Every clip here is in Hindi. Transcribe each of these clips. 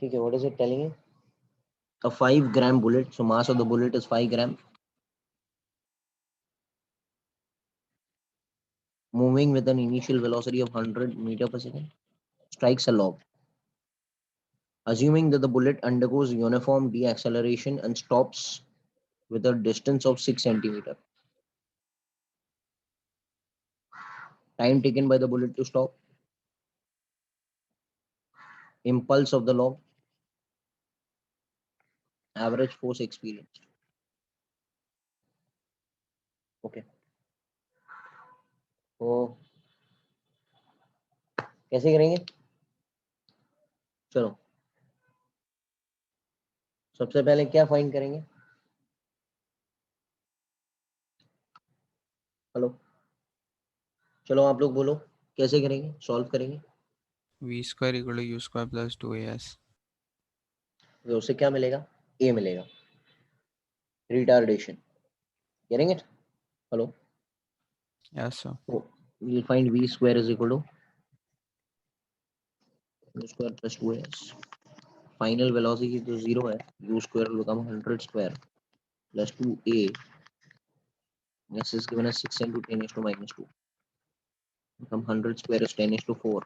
ठीक है, what is it telling you? A 5-gram bullet, so mass of the bullet is 5 gram, moving with an initial velocity of 100 meter per second, strikes a log. Assuming that the bullet undergoes uniform deacceleration and stops with a distance of 6 centimeter. Time taken by the bullet to stop, impulse of the log, average force experienced. Okay. तो कैसे करेंगे? चलो सबसे पहले क्या फाइंड करेंगे? हेलो, चलो आप लोग बोलो कैसे करेंगे, सॉल्व करेंगे? v square equal to u square plus 2as. तो उससे क्या मिलेगा? ए मिलेगा, retardation. Getting it? Hello, Yes, sir. so we'll find v square is equal to u square plus 2s. Final velocity तो 0 है, u square will become 100 square plus 2a. This is given as 6 into 10 to minus 2. Become 100 square is 10 to 4.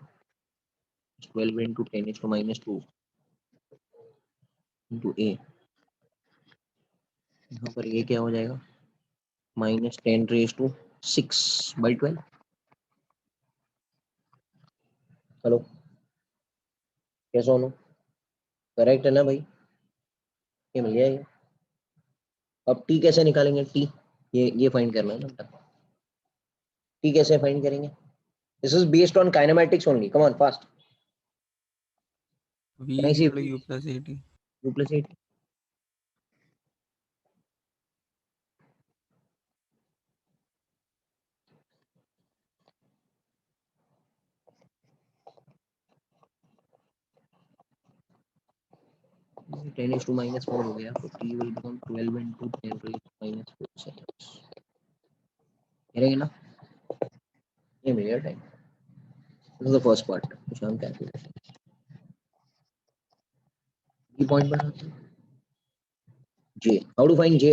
12 into 10 to minus 2 into a. यहाँ पर ये क्या हो जाएगा? minus 10 raised to 6 by 12. Hello, कैसे हो? करेक्ट है ना भाई? ये मिल गया ये. अब टी कैसे निकालेंगे? टी ये फाइंड करना है ना. टी कैसे फाइंड करेंगे? This is based on kinematics only. Come on fast. v Can I is see equal to u plus 80. 2 plus 8? Ten is two minus 4 हो गया, तो T will become 12 into 10 raised to minus 4 seconds. करेंगे ना? ये मिलेगा time. This is the first part which I'm calculating. की पॉइंट बनाते हैं. J. How to find J?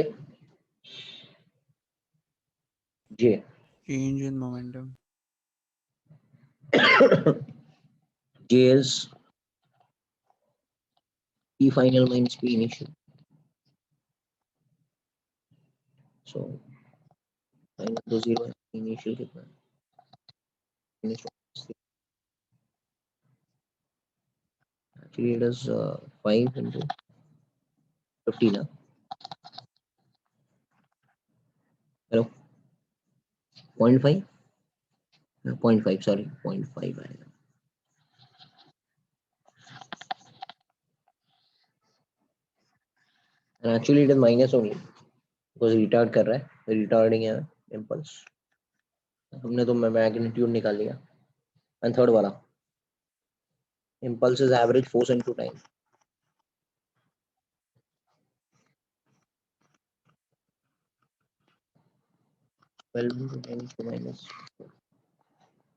J. Change in momentum. J is P final minus P initial. So minus तो 0 है, initial कितना है? Initial. Actually it is 5 into 15. Hello, 0.5? 0.5, sorry, 0.5 आएगा. And actually it is minus only because retard कर रहा है, retarding है impulse. हमने तो मैग्नीट्यूड निकाल लिया. And थर्ड वाला impulse is average force into time. minus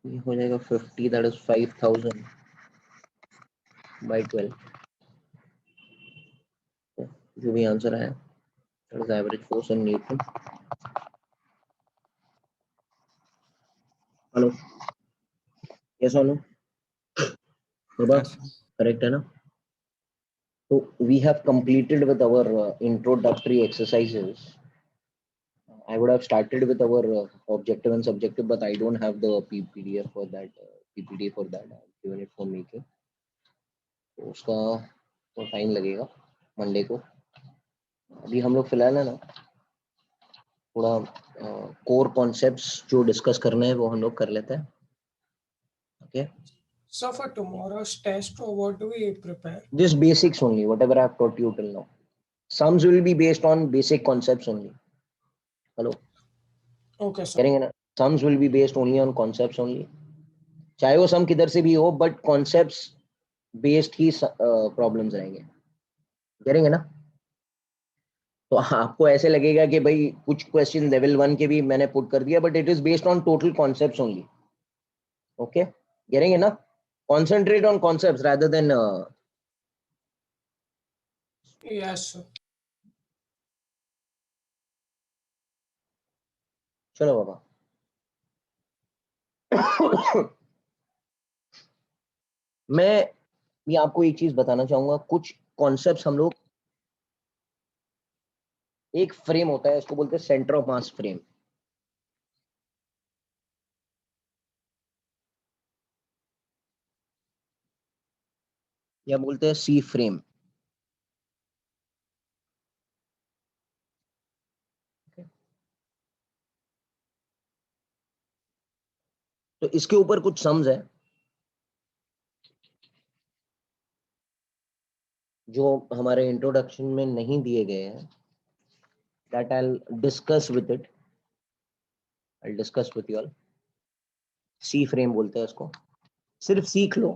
ये हो जाएगा 50, that is 5000 by 12. जो भी आंसर आया, that is average force in Newton. Hello, yes or no? Yes, sir. Correct है ना? So we have completed with our introductory exercises. I would have started with our objective and subjective, but I don't have the PPDF for that. PPT for that. I've given it for making. तो उसका तो टाइम लगेगा मंडे को. अभी हम लोग फिलहाल है ना थोड़ा कोर कॉन्सेप्ट्स जो डिस्कस करने हैं वो हम लोग कर लेते हैं. Okay, So for tomorrow's test, what do we prepare? this basics only, whatever I have taught you till now. Sums will be based on basic concepts only. Hello, Okay, sir. करेंगे ना? Sums will be based only on concepts only. चाहे वो सम किधर से भी हो, but concepts based he problems रहेंगे. करेंगे ना? तो आपको ऐसे लगेगा कि भाई कुछ क्वेश्चन लेवल 1 के भी मैंने पुट कर दिया, but it is based on total concepts only. Okay, करेंगे ना? Concentrate on concepts rather than Yes, sir. चलो बाबा। मैं भी आपको एक चीज बताना चाहूंगा, कुछ कॉन्सेप्ट्स हम लोग, एक फ्रेम होता है, इसको बोलते हैं सेंटर ऑफ मास फ्रेम। या बोलते हैं सी फ्रेम। तो इसके ऊपर कुछ सम्स है जो हमारे इंट्रोडक्शन में नहीं दिए गए हैं, that I'll discuss with it. I'll discuss with you all. C frame बोलते हैं इसको, सिर्फ सीख लो।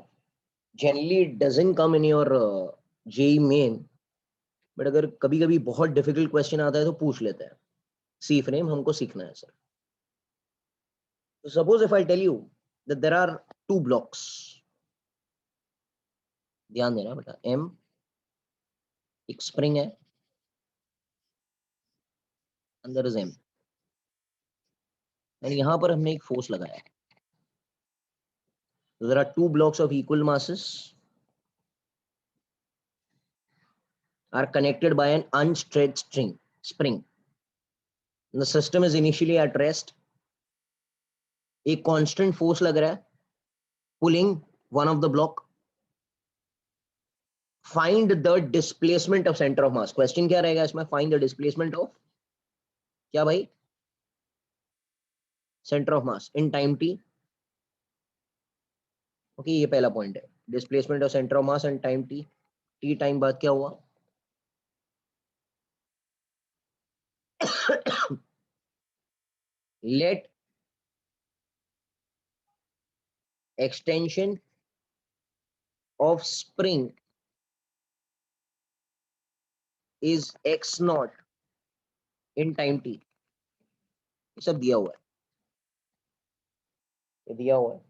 Generally it doesn't come in your JEE Main, but अगर कभी कभी बहुत डिफिकल्ट क्वेश्चन आता है तो पूछ लेते हैं। सी फ्रेम हमको सीखना है सर। तो suppose if I tell you that there are two blocks, ध्यान देना बेटा, एम एक स्प्रिंग है, अंदर इज एम, एंड यहां पर हमने एक फोर्स लगाया है। So there are two blocks of equal masses are connected by an unstretched spring. The system is initially at rest. एक कांस्टेंट फोर्स लग रहा है pulling one of the block. Find the displacement of centre of mass. Question क्या रहेगा इसमें? फाइंड द डिस्प्लेसमेंट ऑफ क्या भाई? Centre of mass in time T. Okay, ये पहला पॉइंट है, displacement of centre of mass in time T. T time बाद क्या हुआ? Let extension of spring is X nought in time T. ये सब दिया हुआ है, ये दिया हुआ है।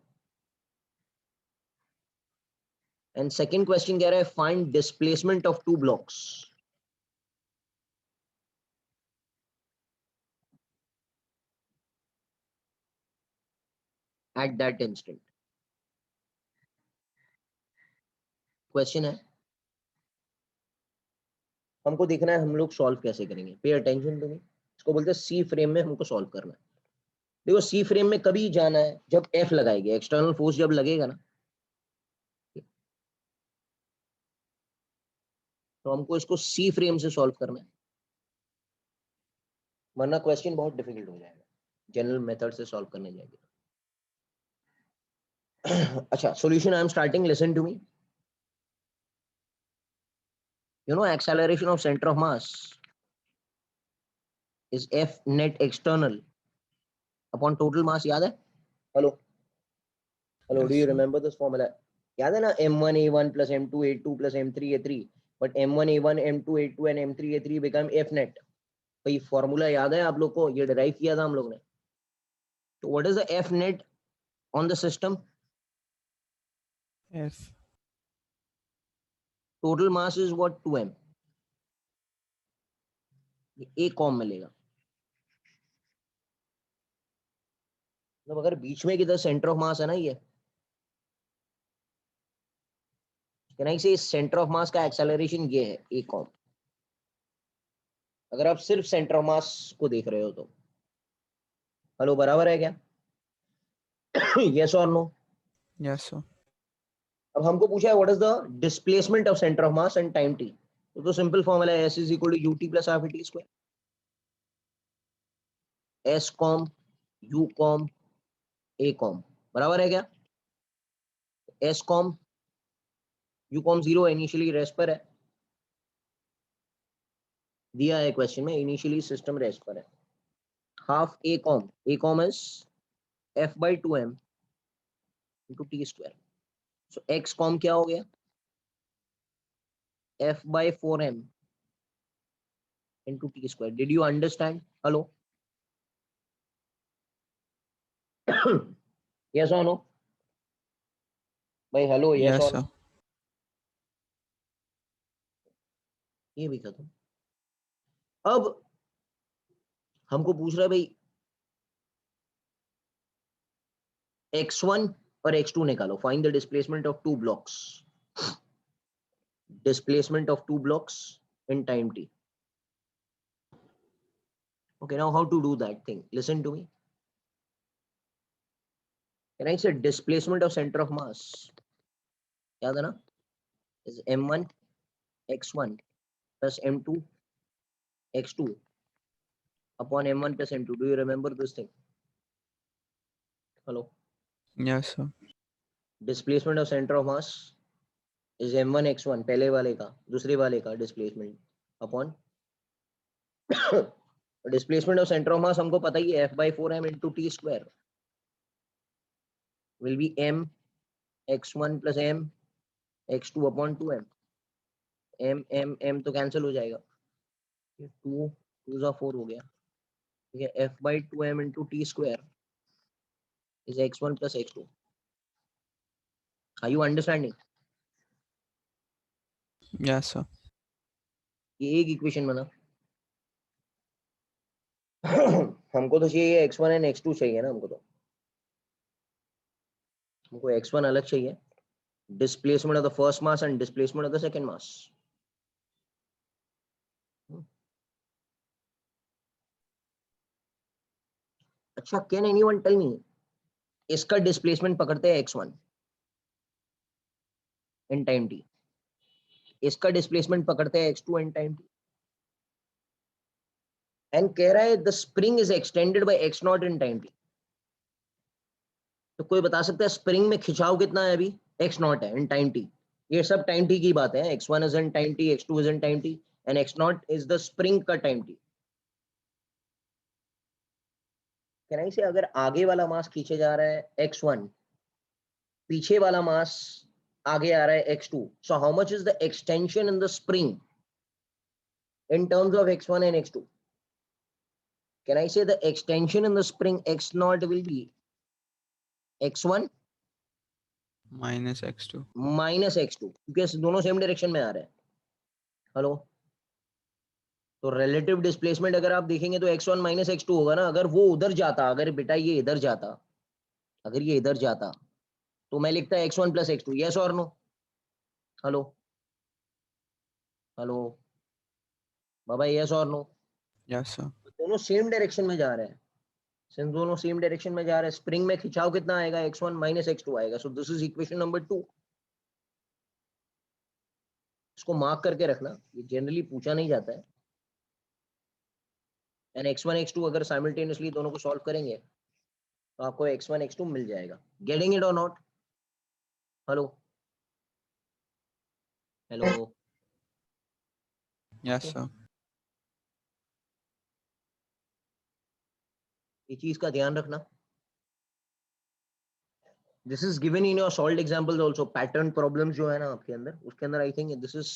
एंड सेकंड क्वेश्चन कह रहा है find displacement of two blocks at that instant. Question है, हमको देखना है हम लोग सॉल्व कैसे करेंगे। Pay attention to me. इसको बोलते हैं सी फ्रेम में हमको सॉल्व करना है। देखो सी फ्रेम में कभी जाना है जब एफ लगाएगी, एक्सटर्नल फोर्स जब लगेगा ना, तो हमको इसको सी फ्रेम से सॉल्व करना है, वरना क्वेश्चन बहुत डिफिकल्ट हो जाएगा जनरल मेथड से सॉल्व करने जाएंगे। अच्छा, solution I am starting, listen to me. you know acceleration of center of mass is F net external upon total mass। याद है? Hello hello, do Yes, you sir. Remember this formula? याद है ना, m1 a1 plus m2 a2 plus m3 a3, but m1 a1 m2 a2 and m3 a3 become F net। भाई फॉर्मूला याद है आप लोग को? ये डिराइव किया था हम लोग ने। तो what is the F net on the system? F. Total mass is what? 2m। ये एक कॉम मिलेगा, मतलब अगर बीच में किधर सेंटर ऑफ मास है ना, ये कैन आई से सेंटर ऑफ मास का एक्सेलरेशन ये है, एक कॉम। अगर आप सिर्फ सेंटर ऑफ मास को देख रहे हो तो। हेलो, बराबर है क्या? Yes or no? Yes, sir. अब हमको पूछा है what is the displacement of centre of mass and time T. तो सिंपल फॉर्मूला है S is equal to U T plus half T square. S com U com A com बराबर है क्या? S com U com zero initially rest पर है, दिया है क्वेश्चन में, इनिशियली सिस्टम रेस्ट पर है। Half A com is F by 2m into T square. So x com क्या हो गया? F by 4m into T square. Did you understand? Hello, yes or no भाई? हेलो, यस Yes, और sir. नो? ये भी खत्म। अब हमको पूछ रहा है भाई x1 और x2 निकालो, find the displacement of two blocks, displacement of two blocks in time t. Okay, now how to do that thing? Listen to me. Can I say displacement of center of mass? याद है ना? Is m1 x1 plus m2 x2 upon m1 plus m2. Do you remember this thing? Hello. Yes, sir. Displacement of center of mass is m1 x1 पहले वाले का दूसरे वाले का displacement upon displacement of center of mass हमको पता ही है f/4m into t square will be m x1 plus m x2 upon 2m. m तो कैंसिल हो जाएगा, 2 2 4 हो गया, ठीक है। f/2m into t square is x1 plus x2. Are you understanding? Yes, sir. ये एक इक्वेशन बना। हमको तो चाहिए x1 एंड x2 चाहिए ना, हमको x1 अलग चाहिए, displacement of the first mass and displacement of the second mass. अच्छा, can anyone tell me इसका डिस्प्लेसमेंट पकड़ते हैं x1 इन टाइम t, इसका डिस्प्लेसमेंट पकड़ते हैं x2 in time t, and कह रहा है the spring is extended by x0 in time t। तो कोई बता सकता है स्प्रिंग में खिंचाव कितना है? अभी x0 है इन टाइम t। ये सब टाइम t की बात है, x1 is in time t, x2 is in time t and x0 is the spring का टाइम t। कह रहा है अगर आगे वाला मास खींचे जा रहा है x1, पीछे वाला मास आगे आ रहा है x2, so how much is the extension in the spring in terms of x1 and x2? Can I say the extension in the spring x0 will be x1 Minus x2. minus x2, क्योंकि दोनों सेम डायरेक्शन में आ रहे हैं। हेलो, तो रिलेटिव डिस्प्लेसमेंट अगर आप देखेंगे तो x1 माइनस x2 होगा ना। अगर वो उधर जाता, अगर बेटा ये इधर जाता, अगर ये इधर जाता तो मैं लिखता x1 plus x2, yes or no? Hello hello Baba, yes or no? Yes, sir. दोनों सेम डायरेक्शन में जा रहे हैं, सिंस दोनों सेम डायरेक्शन में जा रहे हैं, स्प्रिंग में खिंचाव कितना आएगा? x1 माइनस x2 आएगा। So this is equation number 2। इसको मार्क करके रखना, ये जनरली पूछा नहीं जाता है। एंड x1 x2 अगर साइमल्टेनियसली दोनों को सॉल्व करेंगे तो आपको x1 x2 मिल जाएगा। Getting it or not? Hello hello. Yes, sir. ये चीज का ध्यान रखना। This is given in your solved examples also. Pattern problems जो है ना आपके अंदर, उसके अंदर I think this is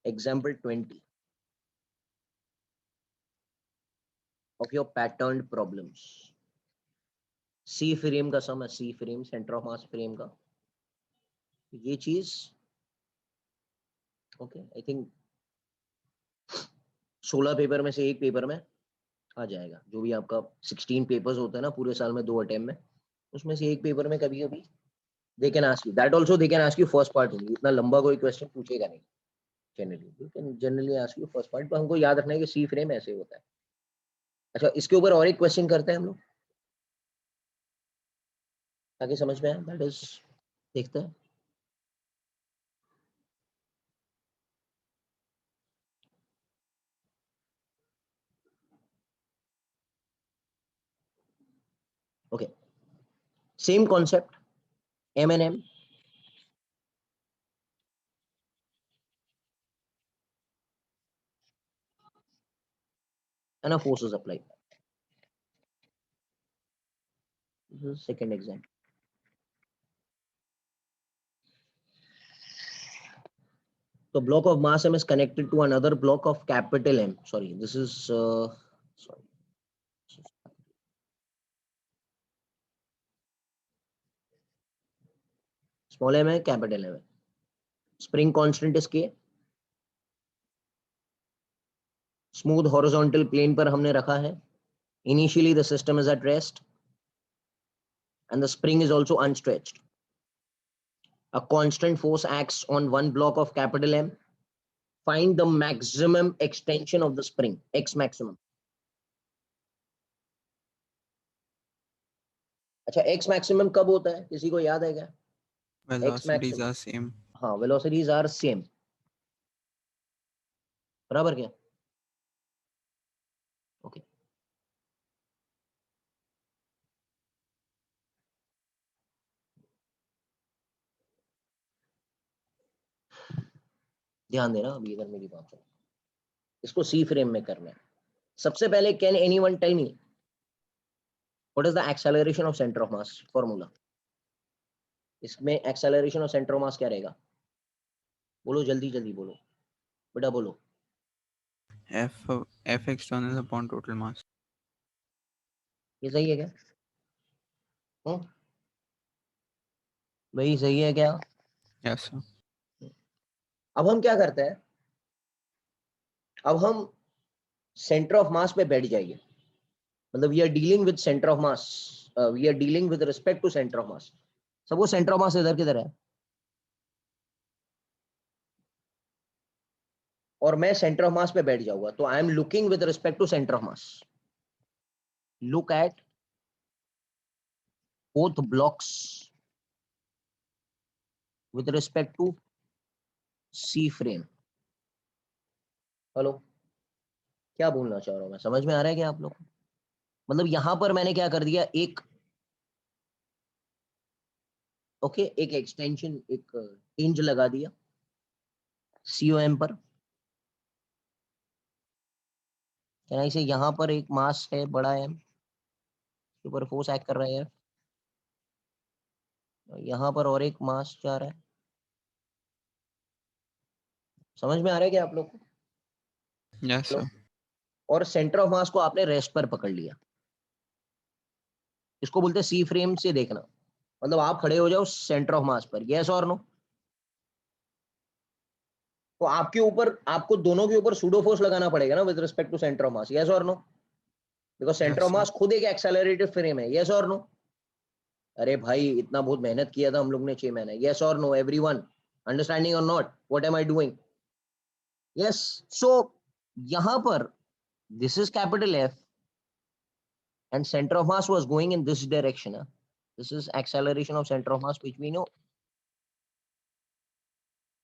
example 20 of your pattern problems. C frame का सम है, C frame, centre of mass frame का ये चीज। ओके, आई थिंक 16 पेपर में से एक पेपर में आ जाएगा। जो भी आपका 16 पेपर्स होते हैं ना पूरे साल में 2 अटेम्प्ट में, उसमें से एक पेपर में कभी कभी they can ask you that also, they can ask you first part only. इतना लंबा कोई क्वेश्चन पूछेगा नहीं generally, you can generally ask you first part. तो हमको याद रखना है कि सी फ्रेम ऐसे होता है। अच्छा, इसके ऊपर और एक क्वेश्चन करते हैं हम लोग ताकि समझ में आए। दैट इज, देखते हैं। Okay, same concept, M N M, and a force is applied. This is second example. The block of mass m is connected to another block of capital M. Sorry, this is sorry. Small m है, capital M है. Spring constant is K. Smooth horizontal plane पर हमने रखा है. Initially the system is at rest and the spring is also unstretched. A constant force acts on one block of capital M. Find the maximum extension of the spring, X maximum. अच्छा, X maximum कब होता है? किसी को याद है क्या? Velocities maximum. are same. हाँ, velocities are same. बराबर क्या? ओके. ध्यान देना अभी इधर मेरी बात सुनो. इसको सी फ्रेम में करना है. सबसे पहले can anyone tell me what is the acceleration of centre of mass formula? इसमें acceleration of centre of mass क्या रहेगा? बोलो जल्दी जल्दी बोलो बेटा बोलो. F external upon total mass. ये सही है क्या? भाई सही है क्या? Yes, sir. अब हम क्या करते हैं? अब हम सेंटर ऑफ मास पे बैठ जाइए. मतलब we are dealing with centre of mass, we are dealing with respect to centre of mass. सब वो सेंटर ऑफ मास इधर किधर है और मैं सेंटर ऑफ मास पे बैठ जाऊंगा, तो I am looking with respect to centre of mass. Look at both blocks with respect to C frame. Hello, क्या बोलना चाह रहा हूं मैं? समझ में आ रहा है क्या आप लोग को? मतलब यहां पर मैंने क्या कर दिया, एक ओके एक एक्सटेंशन, एक हिंज लगा दिया COM पर. कहना इसे यहां पर एक मास है बड़ा M, के ऊपर फोर्स एक्ट कर रहा है. यहां पर और एक मास जा रहा है. समझ में आ रहा है क्या आप लोग को? Yes, hello. sir. और सेंटर ऑफ मास को आपने रेस्ट पर पकड़ लिया. इसको बोलते हैं सी फ्रेम से देखना. मतलब आप खड़े हो जाओ सेंटर ऑफ मास पर. Yes or no? तो आपके ऊपर, आपको दोनों के ऊपर सूडो फोर्स लगाना पड़ेगा ना with respect to centre of mass. Yes or no? Because centre Yes, of sir. Mass खुद एक एक्सेलरेटेड फ्रेम है. Yes or no? अरे भाई इतना बहुत मेहनत किया था हम लोग ने 6 महीने. Yes or no everyone? Understanding or not? What am I doing? Yes. So यहां पर this is capital F and center of mass was going in this direction. This is acceleration of center of mass which we know.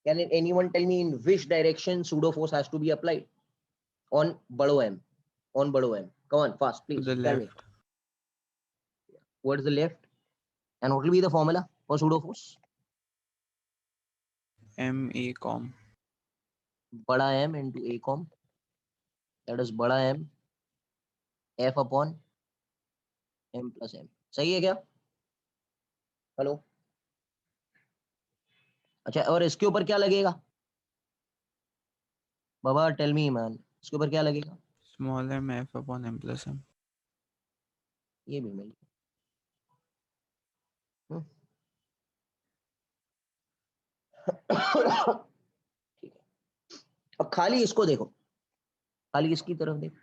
Can anyone tell me in which direction pseudo force has to be applied on bado M? On bado M. Come on, fast, To please. the Tell me. left. What is the left? And what will be the formula for pseudo force? MA com. Bada M into A com. That is bada M F upon M plus M. सही है क्या? हेलो. अच्छा, और इसके ऊपर क्या लगेगा बाबा? टेल मी मैन, इसके ऊपर क्या लगेगा? Small m F upon M plus M. ये भी मिल. ठीक है. अब खाली इसको देखो, खाली इसकी तरफ देखो.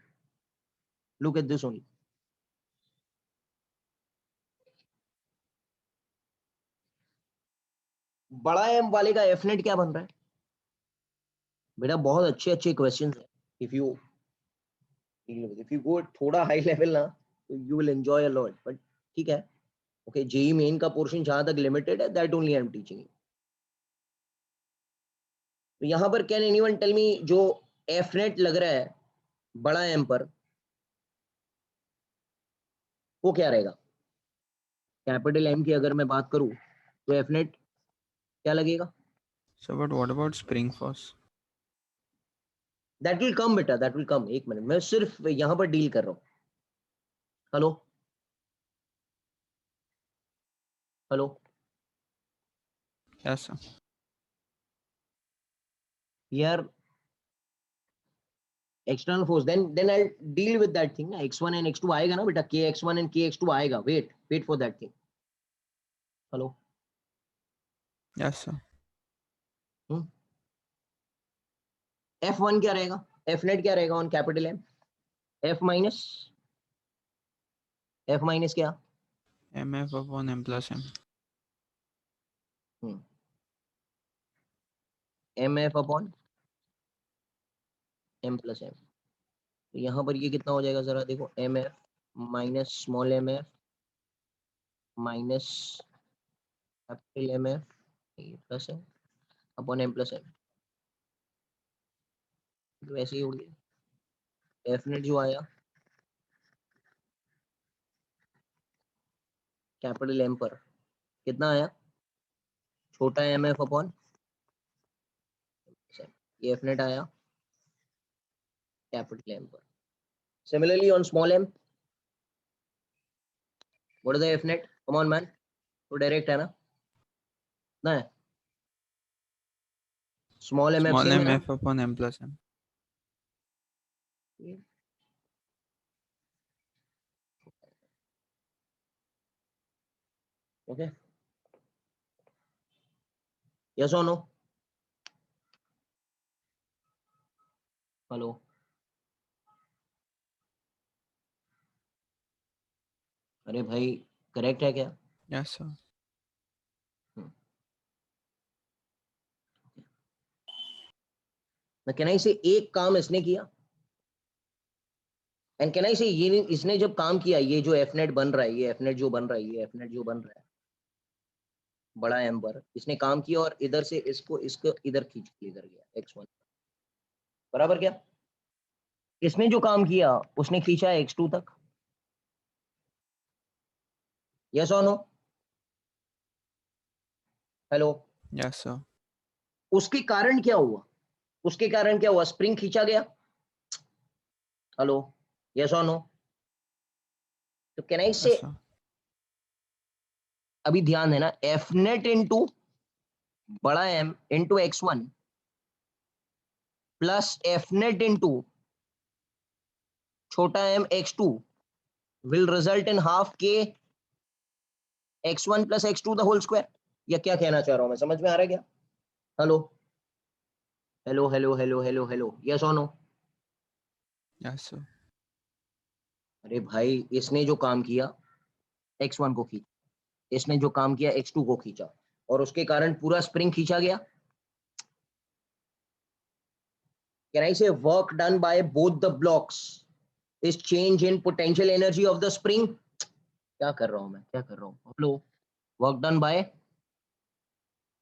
Look at this only. बड़ा एम वाले का एफ नेट क्या बन रहा है बेटा? बहुत अच्छे अच्छे क्वेश्चन है. इफ यू गो थोड़ा हाई लेवल ना, तो you will enjoy a lot. But ठीक है, ओके. जेई मेन का पोर्शन जहां तक लिमिटेड है, that only I am teaching you. तो यहां पर कैन एनीवन टेल मी जो एफ नेट लग रहा है बड़ा एम पर, वो क्या रहेगा? कैपिटल एम की अगर मैं बात करूं तो एफ नेट क्या लगेगा? So, but what about spring force? That will come बेटा, दैट विल कम. एक मिनट, मैं सिर्फ यहां पर डील कर रहा हूं. Hello hello. Yes, sir. यार external force, then I deal with that thing. x1 and x2 आएगा ना बेटा. kx1 एंड kx2 आएगा. Wait for that thing. Hello. Yes, sir. F1 क्या रहेगा? एफ नेट क्या रहेगा on capital M? F minus क्या? MF upon M plus M. M F upon M plus M. तो यहाँ पर ये कितना हो जाएगा जरा देखो, M F minus small M F minus capital M F plus M upon M plus M. तो ऐसे ही हो गया। एफ नेट जो आया कैपिटल एम पर कितना आया, छोटा एम एफ अपॉन ये एफ नेट आया कैपिटल एम पर। Similarly on small M what is the F net? Come on man, तो डायरेक्ट है ना है small M F Small same है ना? MF upon M plus M. Okay, yes or no? Hello, अरे भाई करेक्ट है क्या? Yes, sir. कैन आई से एक काम इसने किया एंड कैन आई से ये इसने जब काम किया, ये जो एफ नेट बन रहा है, ये एफ नेट जो बन रहा है, ये एफ नेट जो बन रहा है बड़ा एम पर, इसने काम किया और इधर से इसको इधर खींच के इधर गया x1 बराबर क्या? इसने जो काम किया उसने खींचा x2 तक, yes or no? Hello, Yes, sir. उसके कारण क्या हुआ? उसके कारण क्या हुआ? स्प्रिंग खींचा गया। Hello, yes or no? तो can I say Yes, sir. अभी ध्यान देना, एफ नेट इंटू बड़ा M into x1 plus F net into छोटा M x2 will result in half K x1 plus x2 the whole square. या क्या कहना चाह रहा हूं मैं, समझ में आ रहा है क्या? Hello hello hello hello hello hello, yes or no? Yes, sir. अरे भाई इसने जो काम किया x1 को खींचा, इसने जो काम किया x2 को खींचा, और उसके कारण पूरा स्प्रिंग खींचा गया। कैन आई से work done by both the blocks is change in potential energy of the spring? क्या कर रहा हूं मैं, क्या कर रहा हूं? Hello, work done by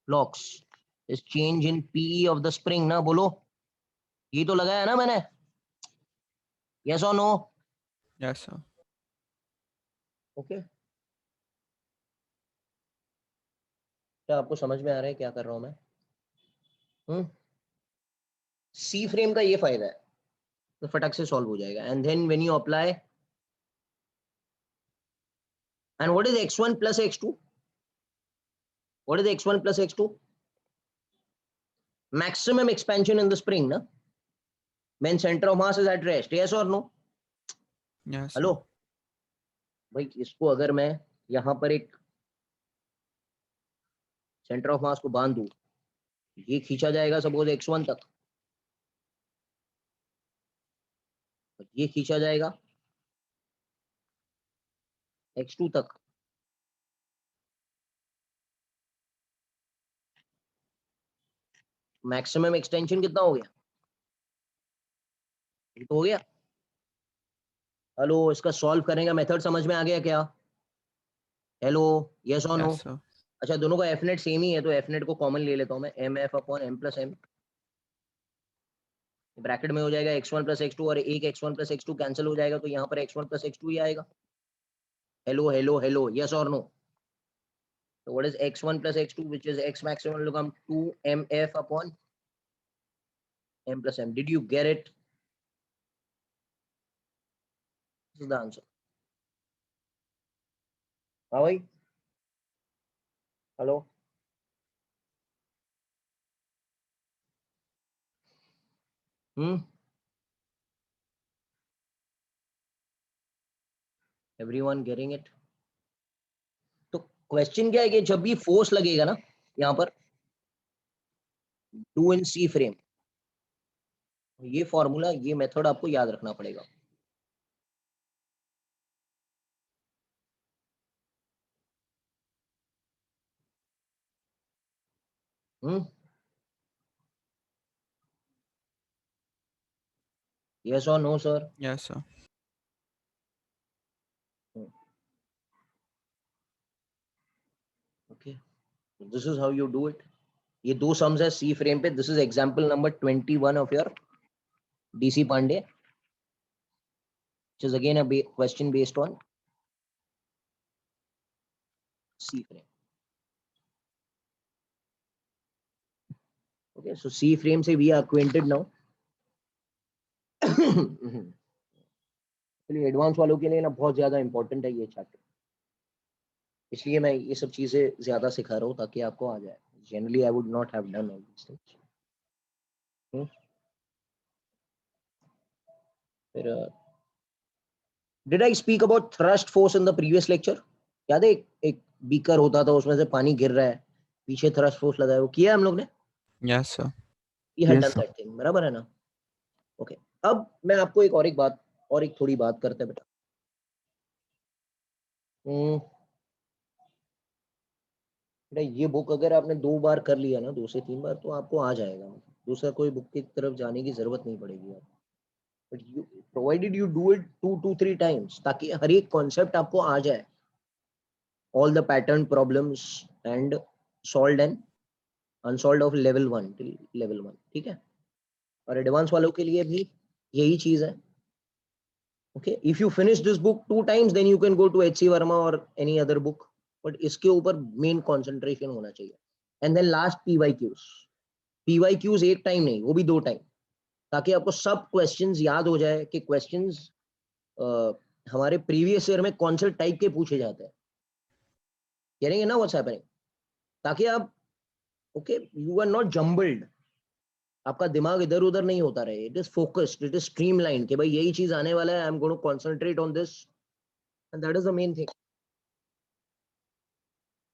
blocks is change in P of the spring ना, बोलो ये तो लगाया ना मैंने, yes or no? Yes, sir. Okay, क्या आपको समझ में आ रहा है क्या कर रहा हूं मैं? सी फ्रेम का ये फायदा है, तो फटक से सॉल्व हो जाएगा। And then when you apply, and what is x1 plus x2? What is x1 plus x2? Maximum expansion in the spring ना, when center of mass is at rest, yes or no? Yes, sir. Hello भाई, इसको अगर मैं यहां पर एक सेंटर ऑफ मास को बांध दूं, ये खींचा जाएगा सपोज x1 तक, और ये खींचा जाएगा x2 तक। मैक्सिमम एक्सटेंशन कितना हो गया? ये तो हो गया। हेलो, इसका सॉल्व करने का मेथड समझ में आ गया क्या? Hello, yes or no? Yes, sir. अच्छा, दोनों का एफ नेट सेम ही है, तो एफ नेट को कॉमन ले लेता हूं मैं, M F upon M plus M, bracket में हो जाएगा x1 प्लस x2, और एक x1 प्लस x2 कैंसिल हो जाएगा, तो यहाँ पर x1 प्लस x2 ही आएगा। Hello hello hello, yes or no? So what is x1 plus x2, which is x maximum will become 2mf upon m plus m. Did you get it? This is the answer. हाँ भाई, हेलो, एवरीवन गेटिंग इट? तो क्वेश्चन क्या है कि जब भी फोर्स लगेगा ना यहाँ पर, डू इन सी फ्रेम, ये फॉर्मूला, ये मेथड आपको याद रखना पड़ेगा। Yes or no, sir? Yes, sir. Okay, so this is how you do it. ये दो सम्स है सी फ्रेम पे. This is example number 21 of your DC Pandey, which is again a question based on C frame. Okay, so C frame से we are acquainted now. चलिए एडवांस वालों के लिए ना बहुत ज्यादा इंपॉर्टेंट है ये चैप्टर, इसलिए मैं ये सब चीजें ज्यादा सिखा रहा हूँ ताकि आपको आ जाए. Generally I would not have done all this things. फिर did I speak about thrust force in the previous lecture? याद है एक बीकर होता था, उसमें से पानी गिर रहा है, पीछे थ्रस्ट फोर्स लगा है, वो किया हम लोग ने. Yes, sir. We had Yes, done sir. that thing, बराबर है ना? ओके, अब मैं आपको एक बात और एक थोड़ी बात करते हैं बेटा. बेटा ये बुक अगर आपने 2 बार कर लिया ना, 2 से 3 बार, तो आपको आ जाएगा. दूसरा कोई बुक की तरफ जाने की जरूरत नहीं पड़ेगी आपको. But you provided you do it 2 to 3 times, ताकि हर एक कॉन्सेप्ट आपको आ जाए. All the pattern problems and solved and unsolved of level 1 till level 1. ठीक है, और एडवांस वालों के लिए भी यही चीज है. Okay, if you finish this book 2 times, then you can go to HC Verma or any other book, but इसके ऊपर मेन कंसंट्रेशन होना चाहिए. And then last PYQs. PYQs एक टाइम नहीं, वो भी 2 टाइम, ताकि आपको सब क्वेश्चंस याद हो जाए कि क्वेश्चंस हमारे प्रीवियस ईयर में कौन से टाइप के पूछे जाते हैं. कह ना व्हाट्स हैपनिंग, ताकि आप okay you are not jumbled, आपका दिमाग इधर उधर नहीं होता रहे. It is focused, it is streamline, कि भाई यही चीज आने वाला है, I am going to concentrate on this, and that is the main thing.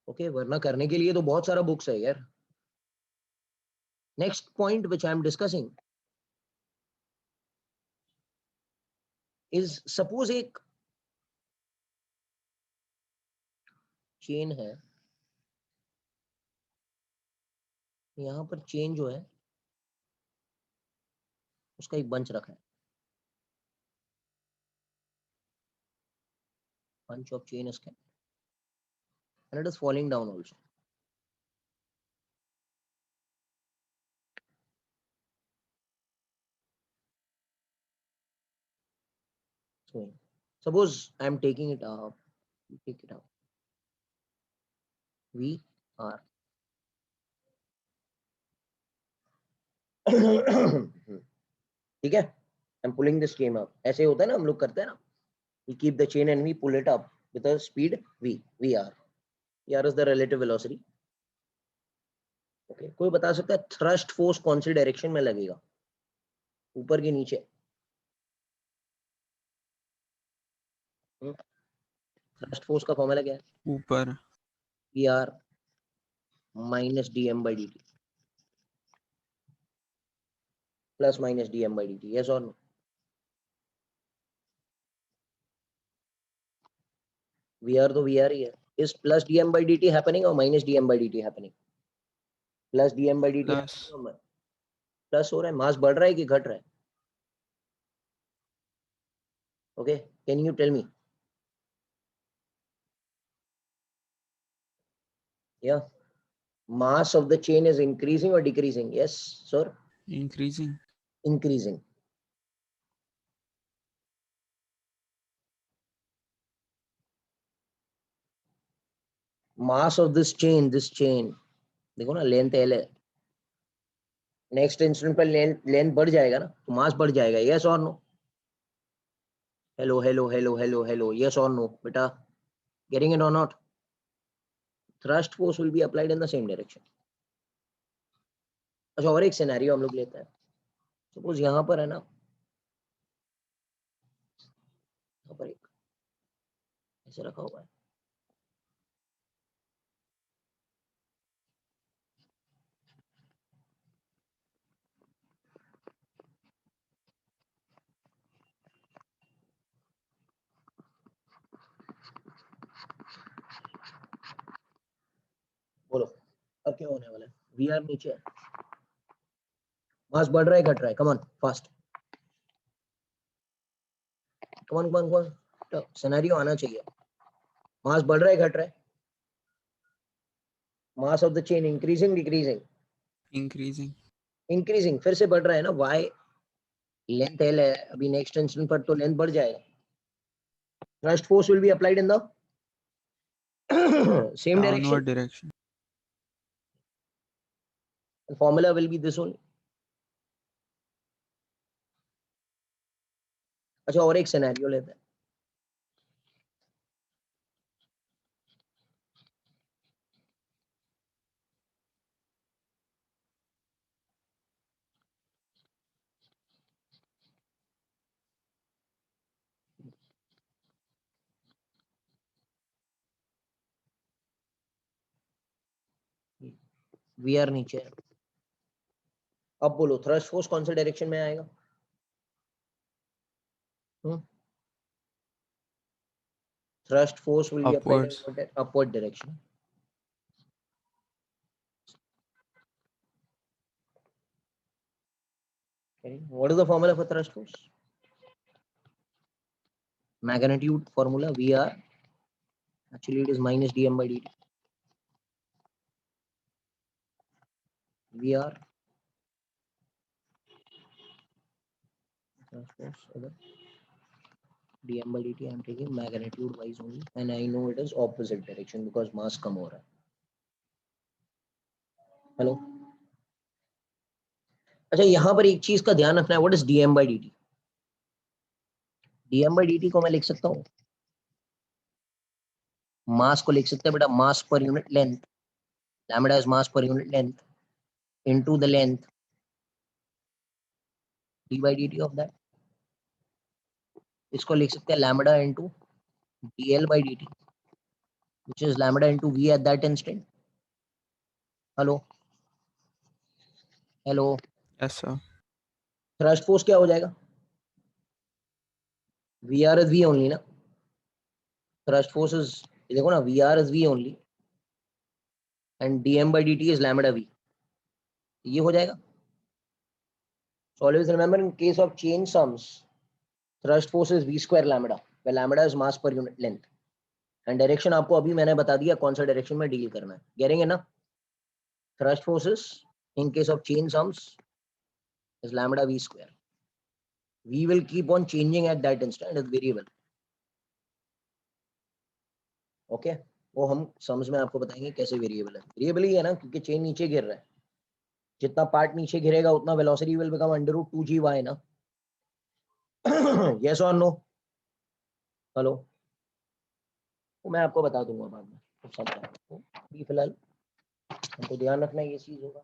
Okay, वरना करने के लिए तो बहुत सारा बुक्स है यार. Next point which I am discussing is, suppose एक चेन है, यहां पर चेन जो है उसका एक बंच रखा है, bunch of chain is kept and it is falling down also. So suppose I am taking it up, take it out, we are ठीक है, I am pulling this chain up. ऐसे होता है ना, हम लोग करते हैं ना, we keep the chain and we pull it up with a speed v r. r is the relative velocity. Okay, कोई बता सकता है थ्रस्ट फोर्स कौन सी डायरेक्शन में लगेगा, ऊपर के नीचे? थ्रस्ट फोर्स का फॉर्मूला क्या है? ऊपर. Er minus dm by dt plus minus dm by dt. Yes or no? Vr तो Vr ही है. Is plus dm by dt happening or minus dm by dt happening? Plus dm by dt Plus. happening. Plus हो रहा है, मास बढ़ रहा है कि घट रहा है? Okay, can you tell me? Yeah, mass of the chain is increasing or decreasing? Yes sir, Increasing. increasing. Mass of this chain देखो ना, लेंथ L है, नेक्स्ट इंस्टेंट पर लेंथ बढ़ जाएगा ना, तो मास बढ़ जाएगा. Yes or no? Hello hello hello hello hello, yes or no बेटा? Getting it or not? Thrust force will be applied in the same direction. अच्छा, और एक सिनेरियो हम लोग लेते हैं. सपोज यहाँ पर है ना, यहाँ पर एक ऐसे रखा हुआ है, क्या होने वाला है? वी आर नीचे है, मास बढ़ रहा है घट रहा है? Come on fast, come on come on, scenario आना चाहिए। मास बढ़ रहा है घट रहा है? Mass of the chain increasing decreasing? Increasing. Increasing. फिर से बढ़ रहा है ना, वाई लेंथ एल है, अभी नेक्स्ट टेंशन पर तो लेंथ बढ़ जाएगा। Thrust force will be applied in the same direction, Downward direction. Formula will be this only. अच्छा, और एक सिनेरियो लेते हैं। वी आर नीचे है, अब बोलो थ्रस्ट फोर्स कौन से डायरेक्शन में आएगा? Thrust force will be applied Upwards. in upward direction. Okay. What is the formula for thrust force? Magnitude formula VR. Actually, it is minus dm by dt. VR. Thrust force. Okay. dm by dt. I am taking magnitude wise only, and I know it is opposite direction because mass कम हो रहा है. Hello. अच्छा, यहाँ पर एक चीज का ध्यान रखना है. What is dm by dt? dm by dt को मैं लिख सकता हूँ, मास को लिख सकते हैं बेटा, mass per unit length, lambda is mass per unit length into the length d by dt of that. इसको लिख सकते हैं lambda into dl by dt, which is lambda into v at that instant. Hello hello, Yes, sir. Thrust force क्या हो जाएगा? V r is v only ना, थ्रस्ट फोर्स इज, देखो ना, v r is v only and dm by dt is lambda v. ये हो जाएगा. So always remember, in case of chain sums, thrust force is v square lambda, where lambda is mass per unit length, and direction आपको अभी मैंने बता दिया कौन सा डायरेक्शन में डील करना है. गेटिंग है ना? thrust forces in case of chain sums is lambda v square. V will keep on changing at that instant, it's variable. Okay वो हम सम्स में आपको बताएंगे कैसे वेरिएबल है. वेरिएबल ही है ना, क्योंकि चेन नीचे गिर रहा है, जितना पार्ट नीचे गिरेगा उतना वेलोसिटी विल बिकम √2g ना. Yes or no? हेलो, वो मैं आपको बता दूंगा बाद में, अभी फिलहाल हमको ध्यान रखना है ये चीज होगा.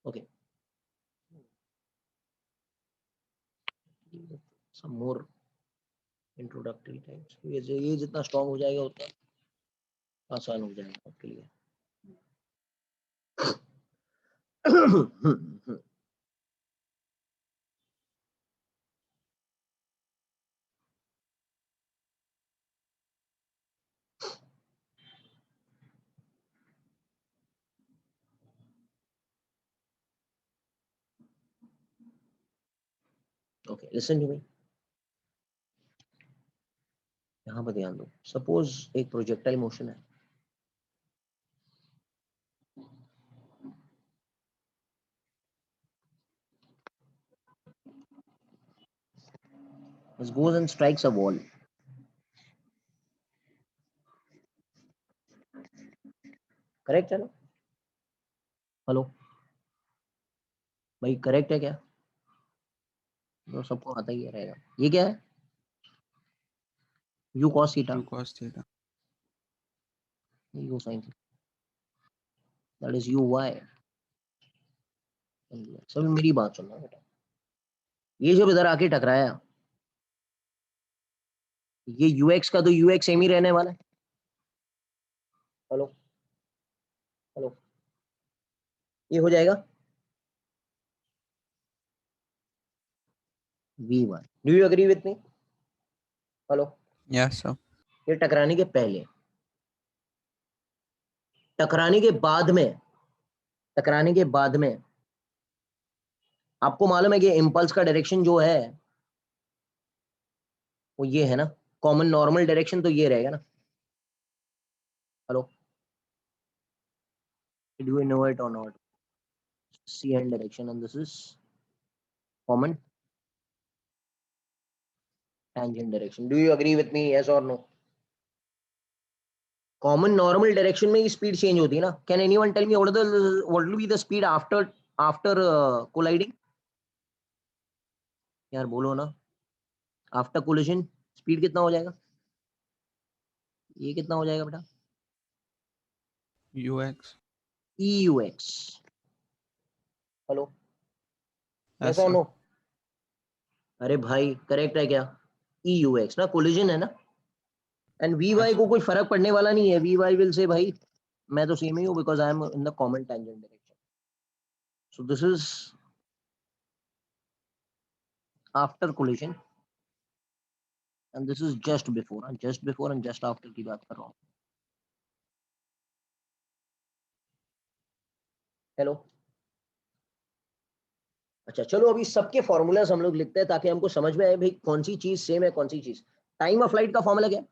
ओके, सम मोर इंट्रोडक्टरी टाइप्स. ये जितना स्ट्रांग हो जाएगा उतना आसान हो जाएगा आपके लिए. Okay, listen to me. यहाँ पर ध्यान दो. सपोज एक प्रोजेक्टाइल मोशन है, this goes and strikes a wall. Correct है ना? हेलो भाई, करेक्ट है क्या? तो सबको आता ही रहेगा. ये क्या है? u cos theta, U cos theta. u sin theta, that is uy. सब मेरी बात सुनना बेटा. ये जब इधर आके टकराया, ये ux का तो ux सेम ही रहने वाला है. हेलो हेलो, ये हो जाएगा vy. Do you agree with me? Hello, Yes, sir. ये टकराने के पहले, टकराने के बाद में, टकराने के बाद में आपको मालूम है कि इम्पल्स का डायरेक्शन जो है वो ये है ना, कॉमन नॉर्मल डायरेक्शन तो ये रहेगा ना। Hello, do you know it or not? See and direction and this is common tangent direction. Do you agree with me, yes or no? Common normal direction में ही स्पीड चेंज होती है ना. Can anyone tell me what will be the speed after colliding? यार बोलो ना, आफ्टर कोलिजन स्पीड कितना हो जाएगा? ये कितना हो जाएगा बेटा? UX. EUX. Hello, Yes, yes और sir. नो? अरे भाई करेक्ट है क्या? EUX ना, कोलिजन है ना. And VY Yes. को कोई फर्क पड़ने वाला नहीं है. VY विल से भाई मैं तो सेम ही हूँ because I am in the common tangent direction. So this is after collision and this is just before and just after की बात कर रहा हूँ. हेलो, अच्छा चलो अभी सबके फॉर्मूलाज हम लोग लिखते हैं ताकि हमको समझ में आए भाई कौन सी चीज सेम है कौन सी चीज. टाइम ऑफ फ्लाइट का फॉर्मूला क्या है?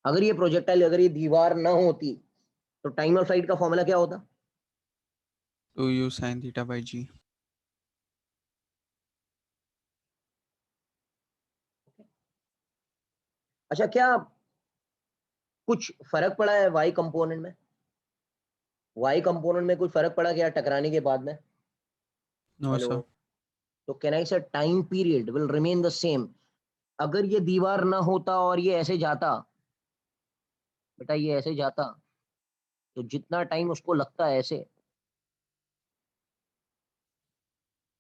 अगर ये प्रोजेक्टाइल, अगर ये दीवार ना होती तो टाइम ऑफ फ्लाइट का फॉर्मूला क्या होता? 2U sin theta by G. अच्छा, क्या कुछ फर्क पड़ा है वाई कंपोनेंट में? वाई कंपोनेंट में कुछ फर्क पड़ा क्या टकराने के बाद में? No, hello, sir. तो can I say time period will remain the same? अगर ये दीवार ना होता और ये ऐसे जाता, बेटा ये ऐसे जाता, तो जितना टाइम उसको लगता है ऐसे,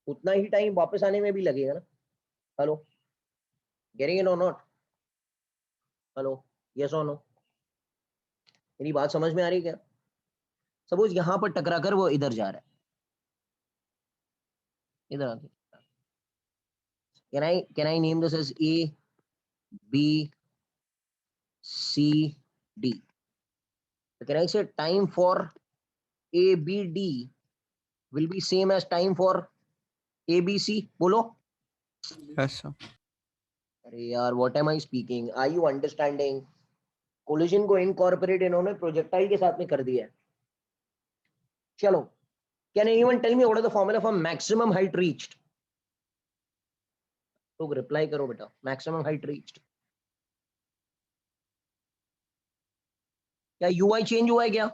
उतना ही टाइम वापस आने में भी लगेगा ना. Hello, getting it or not? Hello, yes or no? मेरी बात समझ में आ रही है क्या? सपोज यहां पर टकरा कर वो इधर जा रहा है, इधर आके, can I name this as A B C D? Can I say time for ABD will be same as time for ABC? बोलो. Yes, sir. अरे यार what am I speaking, are you understanding? Collision को इनकॉर्पोरेट इन्होंने प्रोजेक्टाइल के साथ में कर दिया है. चलो, can anyone tell me what is the formula for maximum height reached? तो रिप्लाई करो बेटा, मैक्सिमम हाइट रीच्ड. क्या UI चेंज हुआ है क्या?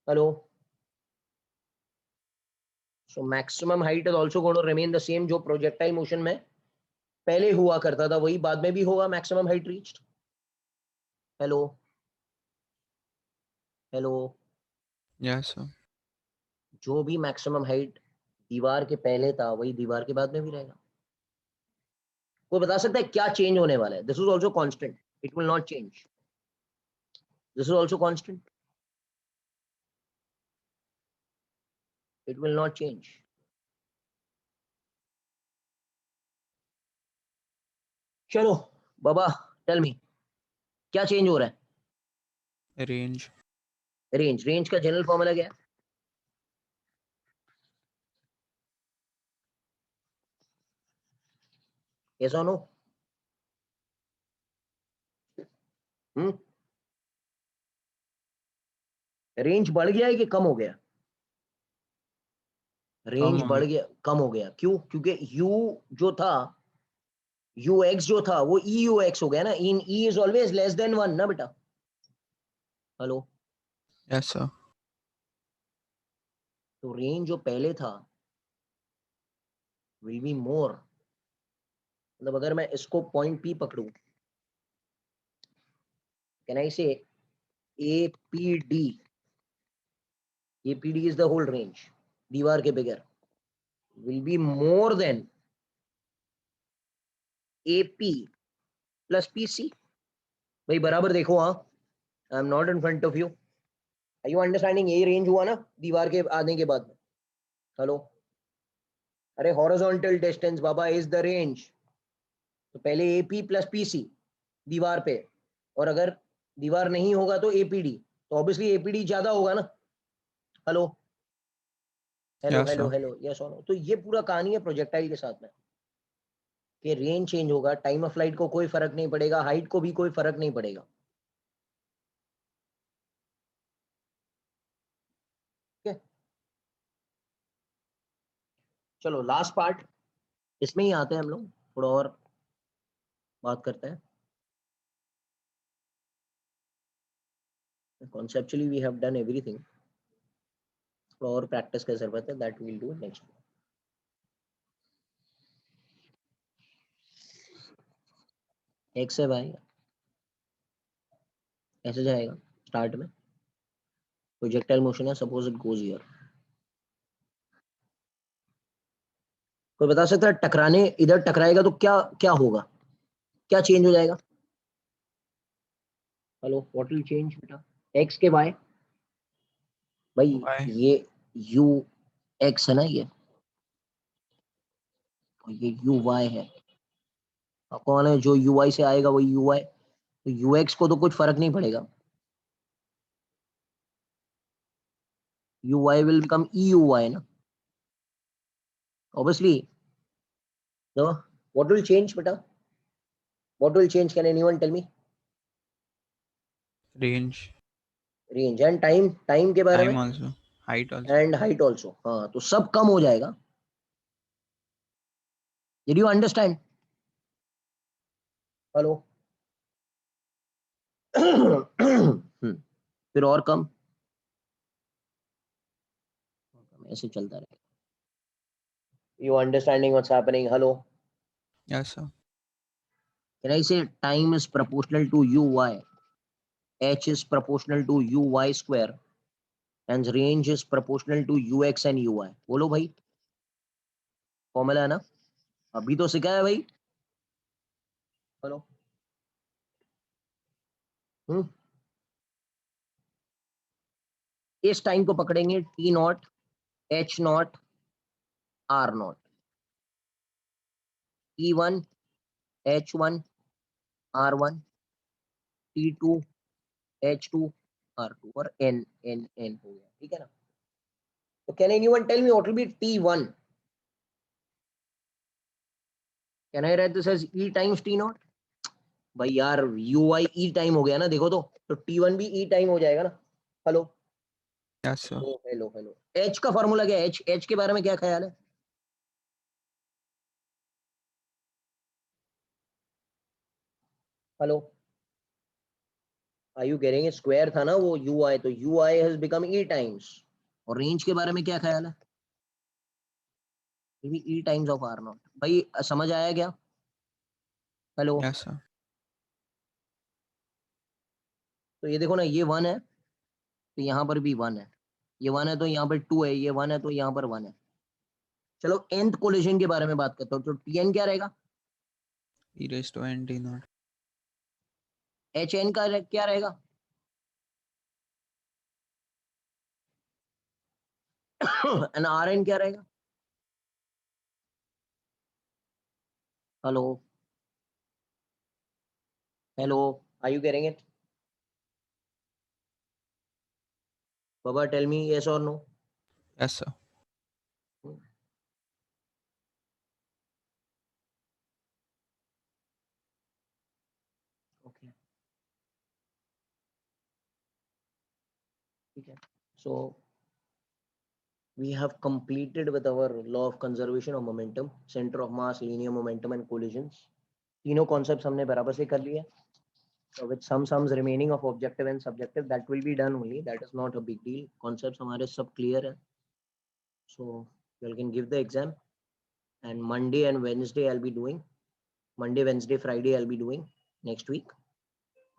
Hello, so maximum height is also going to remain the same. जो प्रोजेक्टाइल मोशन में पहले हुआ करता था वही बाद में भी होगा. Maximum height reached. Hello, hello, Yes, sir. जो भी मैक्सिमम हाइट दीवार के पहले था वही दीवार के बाद में भी रहेगा. कोई बता सकता है क्या चेंज होने वाला है? This is also constant, it will not change. This is also constant, it will not change. चलो बाबा, टेल मी क्या चेंज हो रहा है? Range. रेंज का जनरल फॉर्मूला क्या है? Yes or no? रेंज बढ़ गया है कि कम हो गया? रेंज हो बढ़ गया. गया, कम हो गया. क्यों? क्योंकि U जो था, UX जो था वो EUX हो गया ना. इन E is always less than 1 ना बेटा. Hello, Yes, sir. तो रेंज जो पहले था विल बी मोर. मतलब अगर मैं इसको पॉइंट P पकड़ू, कैन आई से APD? APD is the whole range, दीवार के bigger will be more than AP plus PC. भाई बराबर देखो. हाँ, I am not in front of you. Are you understanding? ये रेंज हुआ ना दीवार के आने के बाद में. हेलो, अरे horizontal distance Baba is the range. तो पहले AP प्लस PC दीवार पे, और अगर दीवार नहीं होगा तो APD, तो ऑब्वियसली APD ज्यादा होगा ना। Hello hello Yes, hello sir. Hello, yes or no. तो ये पूरा कहानी है प्रोजेक्टाइल के साथ में, कि रेंज चेंज होगा, टाइम ऑफ फ्लाइट को कोई फर्क नहीं पड़ेगा, हाइट को भी कोई फर्क नहीं पड़ेगा। ठीक है, चलो लास्ट पार्ट, इसमें ही आते हैं हम लोग, थोड़ा और बात करते हैं। Conceptually we have done everything, थोड़ा और प्रैक्टिस की जरूरत है, that we'll do next। x है भाई, ऐसे जाएगा स्टार्ट में, प्रोजेक्टाइल मोशन है, सपोज इट गोज हियर। कोई बता सकता है टकराने, इधर टकराएगा तो क्या क्या होगा, क्या चेंज हो जाएगा? हेलो, व्हाट विल चेंज बेटा? x के y, भाई Y. ये u x है ना, ये और ये u y है। आपको मालूम है जो u y से आएगा वही u y, तो u x को तो कुछ फर्क नहीं पड़ेगा, u y will become e u y ना, obviously। So what will change beta, what will change, can anyone tell me? Range. Range and time, time के बारे में, Time also. Height also. And height also. हाँ, तो सब कम हो जाएगा। Did you understand? हेलो फिर और कम, ऐसे चलता रहेगा। You understanding what's happening? Hello, Yes, sir. Can I say time is proportional to u y, h is proportional to u y square, and range is proportional to u x and u y। बोलो भाई, फॉर्मूला है ना, अभी तो सिखाया भाई। हेलो, इस टाइम को पकड़ेंगे, t not, h not, r not, t1 h1 r1 t2 h2 r2 और n n n हो गया, ठीक है ना। तो can anyone tell me what will be t1? Can I write this as e times t naught? भाई यार ui e टाइम हो गया ना, देखो तो t1 भी e टाइम हो जाएगा ना। Hello Yes, sir. Hello hello hello, h का फॉर्मूला क्या है? h के बारे में क्या ख्याल है? Hello, are you getting? Square था ना वो ui, तो ui has become e times. और रेंज के बारे में क्या ख्याल है? ये भी e times of r naught. भाई समझ आया क्या? Hello, Yes, sir. तो ये देखो ना, ये 1 है तो यहाँ पर भी 1 है, ये 1 है तो यहाँ पर 2 है, ये 1 है तो यहाँ पर 1 है। चलो nth कोलिजन के बारे में बात करता हूँ, तो tn क्या रहेगा? E raised to n t naught. hn का क्या रहेगा? एंड rn क्या रहेगा? Hello hello, are you getting it? बाबा tell me yes or no. Yes, sir. Okay, ठीक है। So we have completed with our law of conservation of momentum, center of mass, linear momentum and collisions। तीनों कॉन्सेप्ट्स हमने बराबर से कर लिए। So with some sums remaining of objective and subjective, that will be done only, that is not a big deal। concepts हमारे सब clear है, so you can give the exam। and Monday and Wednesday I'll be doing, Monday Wednesday Friday I'll be doing next week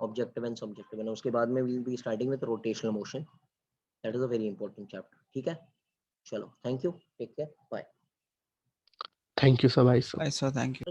objective and subjective, and उसके बाद में we'll be starting with rotational motion, that is a very important chapter। ठीक है, चलो, thank you, take care, bye। Thank you, sir. Bye, sir. Bye, sir. Thank you.